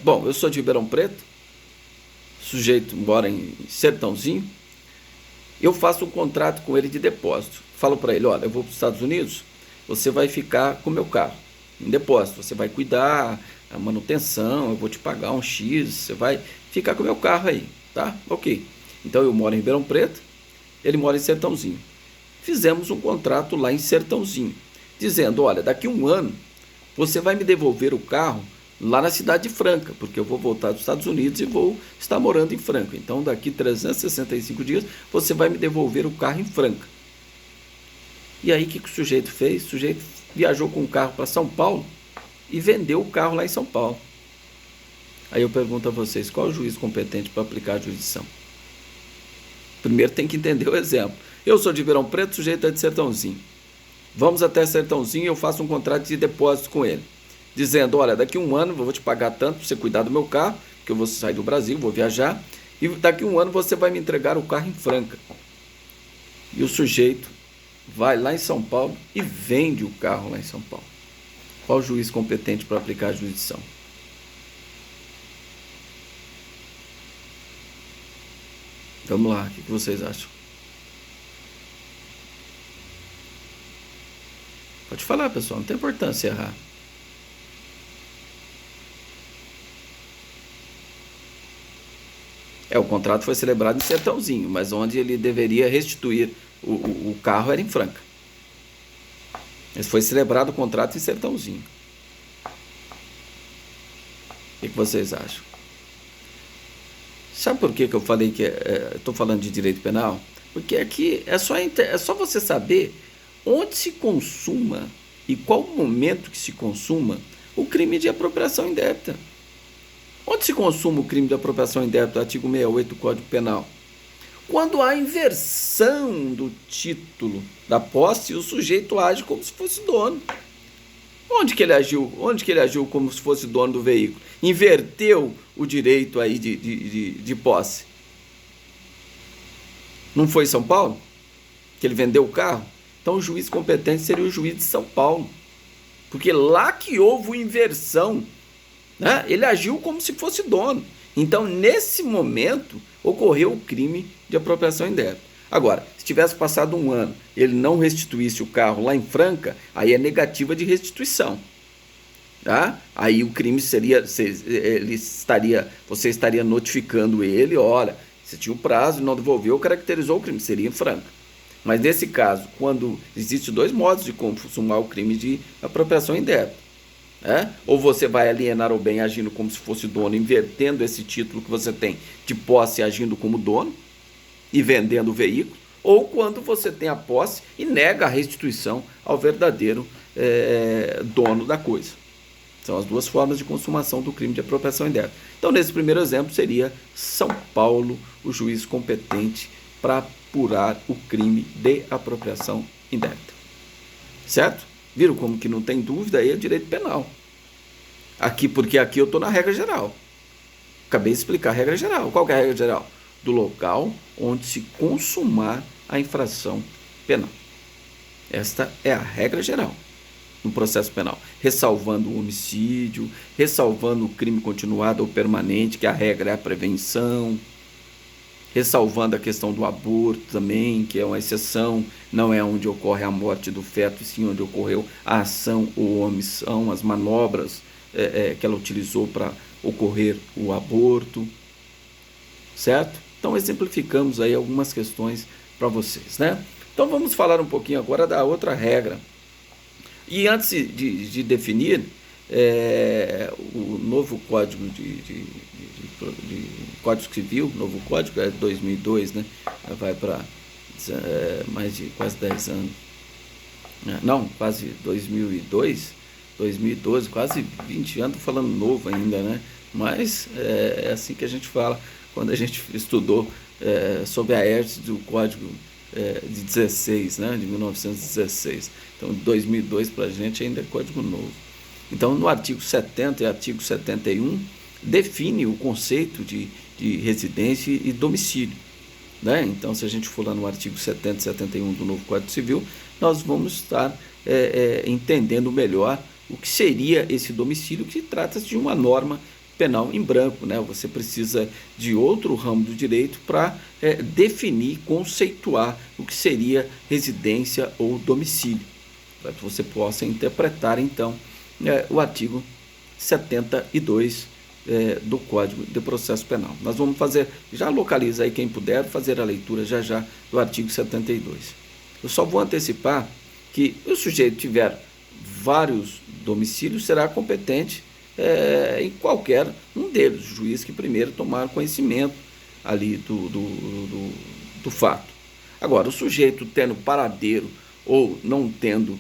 Bom, eu sou de Ribeirão Preto, sujeito mora em Sertãozinho, eu faço um contrato com ele de depósito, falo para ele, olha, eu vou para os Estados Unidos, você vai ficar com o meu carro, em depósito, você vai cuidar, a manutenção, eu vou te pagar um X, você vai ficar com o meu carro aí, tá? Ok. Então eu moro em Ribeirão Preto, ele mora em Sertãozinho. Fizemos um contrato lá em Sertãozinho, dizendo, olha, daqui a um ano você vai me devolver o carro lá na cidade de Franca, porque eu vou voltar dos Estados Unidos e vou estar morando em Franca. Então daqui 365 dias você vai me devolver o carro em Franca. E aí o que o sujeito fez? O sujeito viajou com o carro para São Paulo e vendeu o carro lá em São Paulo. Aí eu pergunto a vocês, qual é o juiz competente para aplicar a jurisdição? Primeiro tem que entender o exemplo. Eu sou de Ribeirão Preto, o sujeito é de Sertãozinho. Vamos até Sertãozinho e eu faço um contrato de depósito com ele, dizendo, olha, daqui a um ano eu vou te pagar tanto para você cuidar do meu carro, porque eu vou sair do Brasil, vou viajar, e daqui a um ano você vai me entregar o carro em Franca. E o sujeito vai lá em São Paulo e vende o carro lá em São Paulo. Qual o juiz competente para aplicar a jurisdição? Vamos lá, o que vocês acham? Pode falar, pessoal, não tem importância errar. O contrato foi celebrado em Sertãozinho, mas onde ele deveria restituir o carro era em Franca. Mas foi celebrado o contrato em Sertãozinho. O que vocês acham? Sabe por que eu falei que estou falando de direito penal? Porque aqui é só você saber onde se consuma e qual o momento que se consuma o crime de apropriação indébita. Onde se consuma o crime de apropriação indébita, artigo 68 do Código Penal? Quando há inversão do título da posse, o sujeito age como se fosse dono. Onde que ele agiu? Onde que ele agiu como se fosse dono do veículo? Inverteu o direito aí de posse. Não foi em São Paulo? Que ele vendeu o carro? Então o juiz competente seria o juiz de São Paulo. Porque lá que houve inversão, né? Ele agiu como se fosse dono. Então, nesse momento, ocorreu o crime de apropriação indébita. Agora, se tivesse passado um ano, ele não restituísse o carro lá em Franca, aí é negativa de restituição. Tá? Aí o crime seria, você estaria notificando ele, olha, você tinha o prazo, não devolveu, caracterizou o crime, seria em Franca. Mas nesse caso, quando existem dois modos de consumar o crime de apropriação indébita. Ou você vai alienar o bem agindo como se fosse dono, invertendo esse título que você tem de posse agindo como dono e vendendo o veículo, ou quando você tem a posse e nega a restituição ao verdadeiro dono da coisa. São as duas formas de consumação do crime de apropriação indébita. Então, nesse primeiro exemplo, seria São Paulo o juiz competente para apurar o crime de apropriação indébita. Certo? Viram como que não tem dúvida? Aí é direito penal. Porque aqui eu estou na regra geral. Acabei de explicar a regra geral. Qual que é a regra geral? Do local onde se consumar a infração penal. Esta é a regra geral no processo penal. Ressalvando o homicídio, ressalvando o crime continuado ou permanente, que a regra é a prevenção, ressalvando a questão do aborto também, que é uma exceção, não é onde ocorre a morte do feto, e sim onde ocorreu a ação ou omissão, as manobras que ela utilizou para ocorrer o aborto, certo? Então exemplificamos aí algumas questões para vocês, né? Então vamos falar um pouquinho agora da outra regra. E antes de definir o novo Código de Código Civil, novo Código é 2002, né? Vai para mais de quase 10 anos. Não, quase 2002, 2012, quase 20 anos, estou falando novo ainda, né? Mas é assim que a gente fala quando a gente estudou sobre a ERTS do Código de 16, né? De 1916. Então, 2002 para a gente ainda é Código novo. Então, no artigo 70 e artigo 71, define o conceito de residência e domicílio. Né? Então, se a gente for lá no artigo 70 e 71 do novo Código Civil, nós vamos estar entendendo melhor o que seria esse domicílio, que trata-se de uma norma penal em branco. Né? Você precisa de outro ramo do direito para definir, conceituar o que seria residência ou domicílio, para que você possa interpretar, então, o artigo 72 do Código de Processo Penal. Nós vamos fazer, já localiza aí quem puder, fazer a leitura já do artigo 72. Eu só vou antecipar que o sujeito tiver vários domicílios, será competente em qualquer um deles, o juiz que primeiro tomar conhecimento ali do fato. Agora, o sujeito tendo paradeiro ou não tendo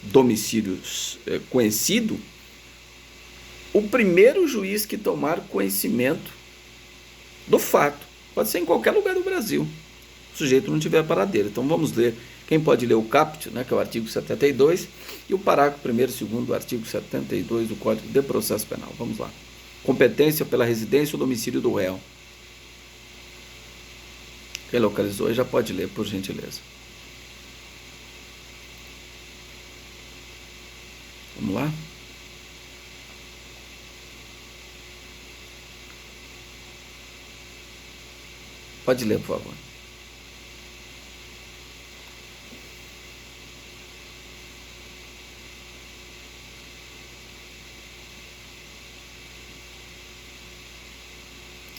domicílios conhecido, o primeiro juiz que tomar conhecimento do fato, pode ser em qualquer lugar do Brasil, o sujeito não tiver paradeiro. Então vamos ler, quem pode ler o caput, né, que é o artigo 72, e o parágrafo 1º e 2º do artigo 72 do Código de Processo Penal. Vamos lá. Competência pela residência ou domicílio do réu. Quem localizou já pode ler, por gentileza. Vamos lá? Pode ler, por favor.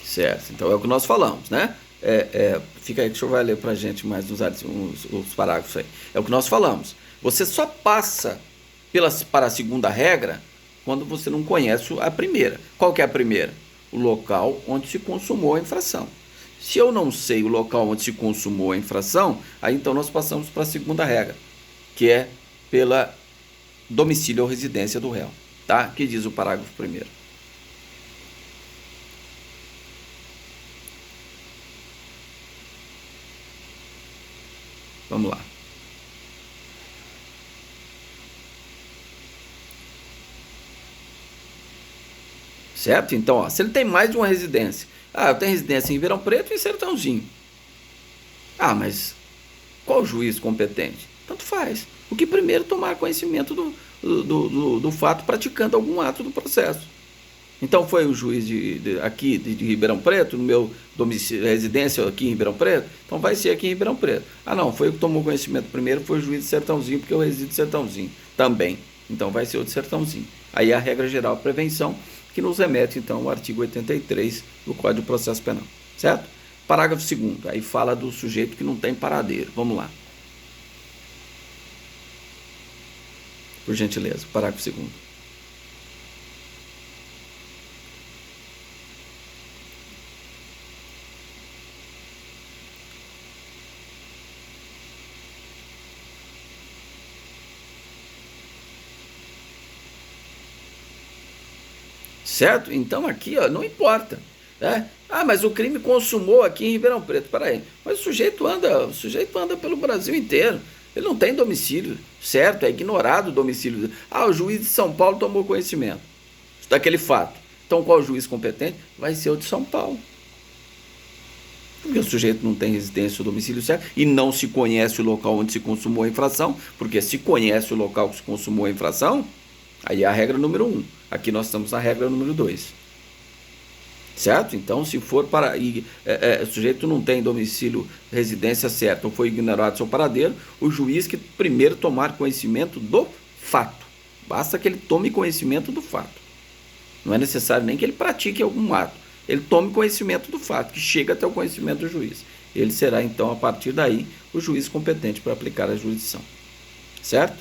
Certo, então é o que nós falamos, né? Fica aí que o senhor vai ler para a gente mais os parágrafos aí. É o que nós falamos. Você só passa para a segunda regra quando você não conhece a primeira. Qual que é a primeira? O local onde se consumou a infração. Se eu não sei o local onde se consumou a infração, aí então nós passamos para a segunda regra, que é pela domicílio ou residência do réu. Tá? Que diz o parágrafo primeiro. Vamos lá. Certo? Então, ó, se ele tem mais de uma residência. Eu tenho residência em Ribeirão Preto e em Sertãozinho. Mas qual juiz competente? Tanto faz. O que primeiro tomar conhecimento do fato praticando algum ato do processo. Então foi o juiz aqui de Ribeirão Preto, no meu domicílio, residência aqui em Ribeirão Preto, então vai ser aqui em Ribeirão Preto. Não, foi o que tomou conhecimento primeiro, foi o juiz de Sertãozinho, porque eu resido em Sertãozinho também. Então vai ser o de Sertãozinho. Aí a regra geral de prevenção, que nos remete então ao artigo 83 do Código de Processo Penal, certo? Parágrafo 2º, aí fala do sujeito que não tem paradeiro. Vamos lá. Por gentileza, parágrafo 2º. Certo? Então aqui, ó, não importa, né? Mas o crime consumou aqui em Ribeirão Preto. Peraí, mas o sujeito anda pelo Brasil inteiro. Ele não tem domicílio, certo? É ignorado o domicílio. O juiz de São Paulo tomou conhecimento daquele fato. Então qual juiz competente? Vai ser o de São Paulo. Porque o sujeito não tem residência ou domicílio certo e não se conhece o local onde se consumou a infração, porque se conhece o local que se consumou a infração, aí é a regra número 1. Aqui nós estamos na regra número 2. Certo? Então, se for para... o sujeito não tem domicílio, residência certa, ou foi ignorado seu paradeiro, o juiz que primeiro tomar conhecimento do fato. Basta que ele tome conhecimento do fato. Não é necessário nem que ele pratique algum ato. Ele tome conhecimento do fato, que chega até o conhecimento do juiz. Ele será, então, a partir daí, o juiz competente para aplicar a jurisdição. Certo?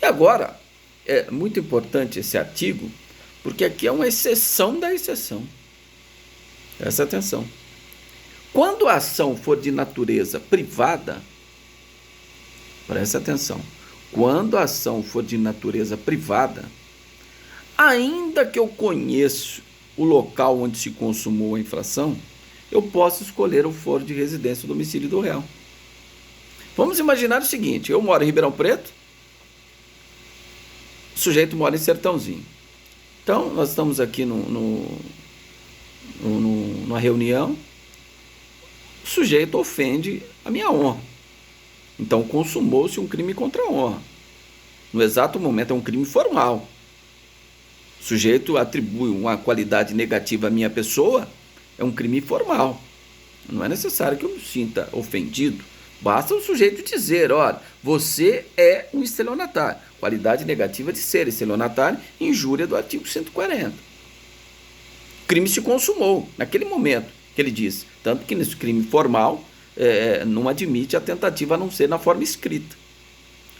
E agora... é muito importante esse artigo, porque aqui é uma exceção da exceção. Presta atenção. Quando a ação for de natureza privada, presta atenção, quando a ação for de natureza privada, ainda que eu conheça o local onde se consumou a infração, eu posso escolher o foro de residência ou domicílio do réu. Vamos imaginar o seguinte, eu moro em Ribeirão Preto, o sujeito mora em Sertãozinho. Então, nós estamos aqui numa reunião, o sujeito ofende a minha honra. Então, consumou-se um crime contra a honra. No exato momento, é um crime formal. O sujeito atribui uma qualidade negativa à minha pessoa, é um crime formal. Não é necessário que eu me sinta ofendido. Basta o sujeito dizer, olha, você é um estelionatário. Qualidade negativa de ser estelionatário, injúria do artigo 140. O crime se consumou naquele momento que ele disse. Tanto que nesse crime formal não admite a tentativa a não ser na forma escrita.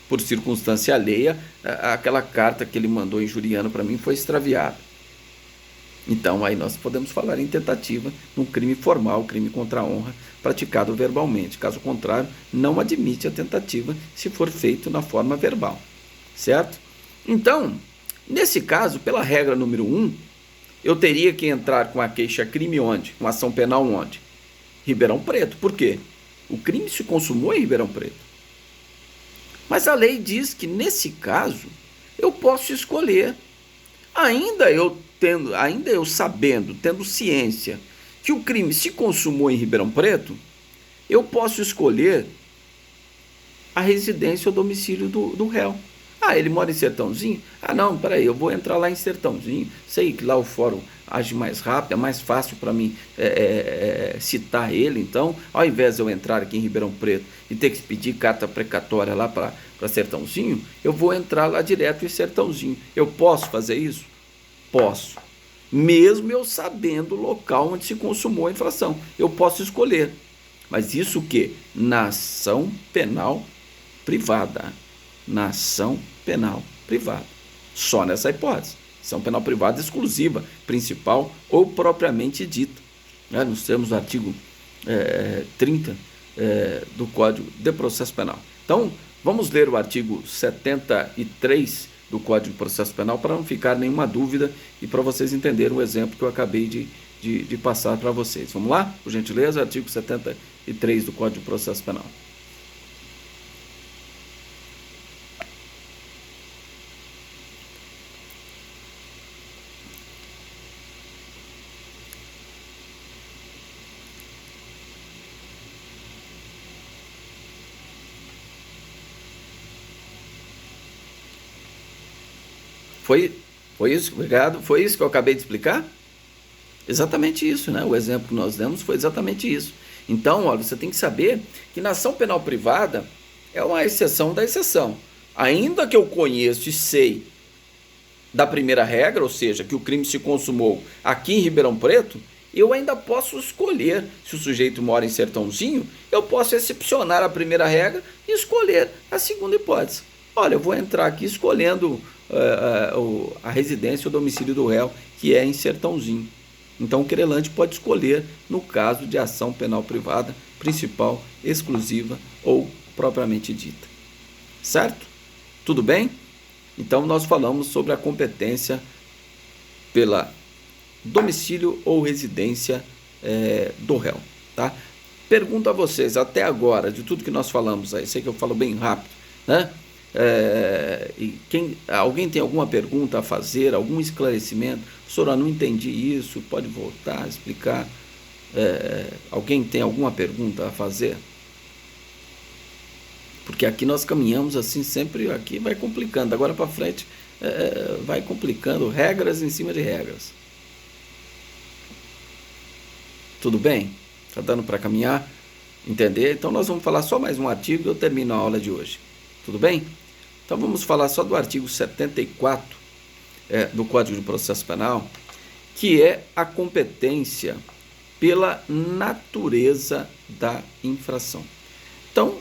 Por circunstância alheia, aquela carta que ele mandou injuriando para mim foi extraviada. Então, aí nós podemos falar em tentativa num crime formal, crime contra a honra, praticado verbalmente. Caso contrário, não admite a tentativa se for feito na forma verbal. Certo? Então, nesse caso, pela regra número 1, eu teria que entrar com a queixa-crime onde? Com ação penal onde? Ribeirão Preto. Por quê? O crime se consumou em Ribeirão Preto. Mas a lei diz que, nesse caso, eu posso escolher, ainda eu sabendo, tendo ciência que o crime se consumou em Ribeirão Preto, eu posso escolher a residência ou domicílio do réu. Ele mora em Sertãozinho? Não, peraí, eu vou entrar lá em Sertãozinho. Sei que lá o fórum age mais rápido, é mais fácil para mim citar ele. Então, ao invés de eu entrar aqui em Ribeirão Preto e ter que pedir carta precatória lá para Sertãozinho, eu vou entrar lá direto em Sertãozinho. Eu posso fazer isso? Posso. Mesmo eu sabendo o local onde se consumou a infração. Eu posso escolher. Mas isso que? Na ação penal privada. Na ação penal privada. Só nessa hipótese. Ação penal privada exclusiva, principal ou propriamente dita. Nós temos o artigo 30 do Código de Processo Penal. Então, vamos ler o artigo 73 do Código de Processo Penal para não ficar nenhuma dúvida e para vocês entenderem o exemplo que eu acabei de passar para vocês. Vamos lá? Por gentileza, artigo 73 do Código de Processo Penal. Foi isso, obrigado. Foi isso que eu acabei de explicar? Exatamente isso, né? O exemplo que nós demos foi exatamente isso. Então, olha, você tem que saber que na ação penal privada é uma exceção da exceção. Ainda que eu conheço e sei da primeira regra, ou seja, que o crime se consumou aqui em Ribeirão Preto, eu ainda posso escolher, se o sujeito mora em Sertãozinho, eu posso excepcionar a primeira regra e escolher a segunda hipótese. Olha, eu vou entrar aqui escolhendo a residência ou domicílio do réu, que é em Sertãozinho. Então, o querelante pode escolher no caso de ação penal privada, principal, exclusiva ou propriamente dita. Certo? Tudo bem? Então, nós falamos sobre a competência pela domicílio ou residência do réu. Tá? Pergunto a vocês, até agora, de tudo que nós falamos aí, sei que eu falo bem rápido, né? Alguém tem alguma pergunta a fazer, algum esclarecimento? Professor, eu não entendi isso, pode voltar a explicar. Alguém tem alguma pergunta a fazer? Porque aqui nós caminhamos assim, sempre aqui vai complicando, agora para frente vai complicando, regras em cima de regras. Tudo bem? Está dando para caminhar? Entender? Então nós vamos falar só mais um artigo e eu termino a aula de hoje. Tudo bem? Então vamos falar só do artigo 74 do Código de Processo Penal, que é a competência pela natureza da infração. Então,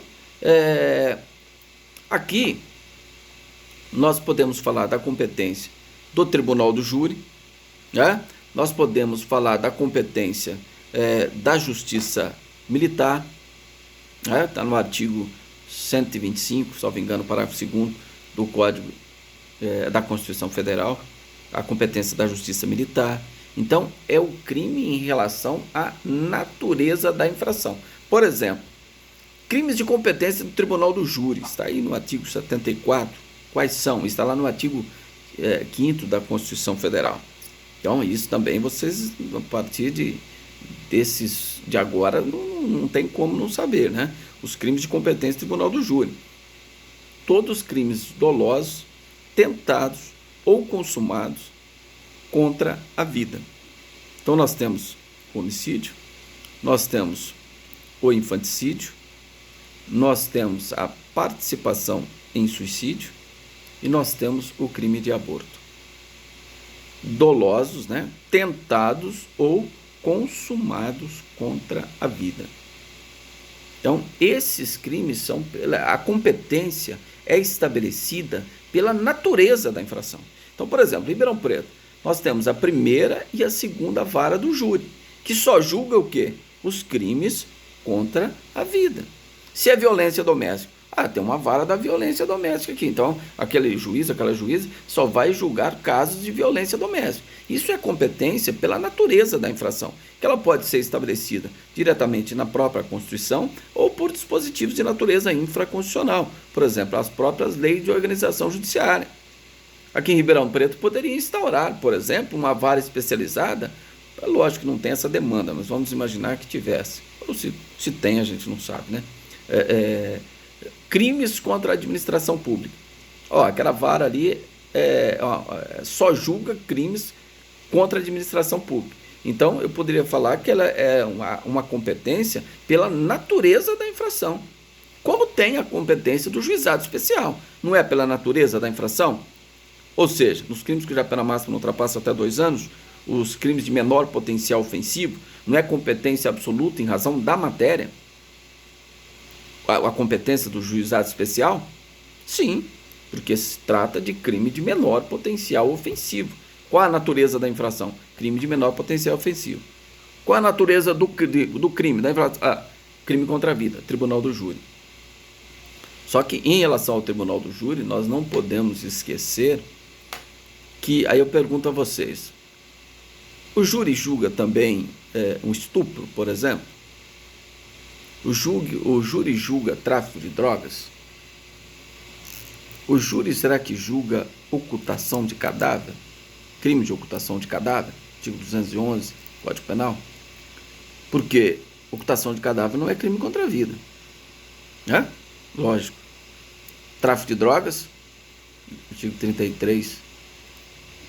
aqui nós podemos falar da competência do Tribunal do Júri, né? Nós podemos falar da competência da Justiça Militar, está no artigo 125, salvo engano, parágrafo 2º do Código da Constituição Federal, a competência da Justiça Militar. Então, é o crime em relação à natureza da infração. Por exemplo, crimes de competência do Tribunal do Júri, está aí no artigo 74. Quais são? Está lá no artigo 5º da Constituição Federal. Então, isso também vocês, a partir de agora, não tem como não saber, né? Os crimes de competência do Tribunal do Júri. Todos os crimes dolosos, tentados ou consumados contra a vida. Então nós temos o homicídio, nós temos o infanticídio, nós temos a participação em suicídio e nós temos o crime de aborto. Dolosos, né? Tentados ou consumados contra a vida. Então, esses crimes são... A competência é estabelecida pela natureza da infração. Então, por exemplo, em Ribeirão Preto, nós temos a primeira e a segunda vara do júri, que só julga o quê? Os crimes contra a vida. Se é violência doméstica, tem uma vara da violência doméstica aqui. Então, aquele juiz, aquela juíza, só vai julgar casos de violência doméstica. Isso é competência pela natureza da infração, que ela pode ser estabelecida diretamente na própria Constituição ou por dispositivos de natureza infraconstitucional. Por exemplo, as próprias leis de organização judiciária. Aqui em Ribeirão Preto poderia instaurar, por exemplo, uma vara especializada. Lógico que não tem essa demanda, mas vamos imaginar que tivesse. Ou se tem, a gente não sabe, né? Crimes contra a administração pública. Aquela vara ali só julga crimes contra a administração pública. Então, eu poderia falar que ela é uma competência pela natureza da infração. Como tem a competência do juizado especial. Não é pela natureza da infração? Ou seja, nos crimes cuja pena máxima não ultrapassa até 2 anos, os crimes de menor potencial ofensivo, não é competência absoluta em razão da matéria. a competência do juizado especial? Sim, porque se trata de crime de menor potencial ofensivo. Qual a natureza da infração? Crime de menor potencial ofensivo. Qual a natureza do crime, da infração? Crime contra a vida, tribunal do júri. Só que em relação ao tribunal do júri, nós não podemos esquecer que, aí eu pergunto a vocês, o júri julga também um estupro, por exemplo? O júri julga tráfico de drogas? O júri será que julga ocultação de cadáver? Crime de ocultação de cadáver? Artigo 211, Código Penal? Porque ocultação de cadáver não é crime contra a vida. Né? Lógico. Tráfico de drogas, artigo 33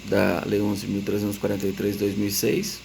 da Lei 11.343 de 2006,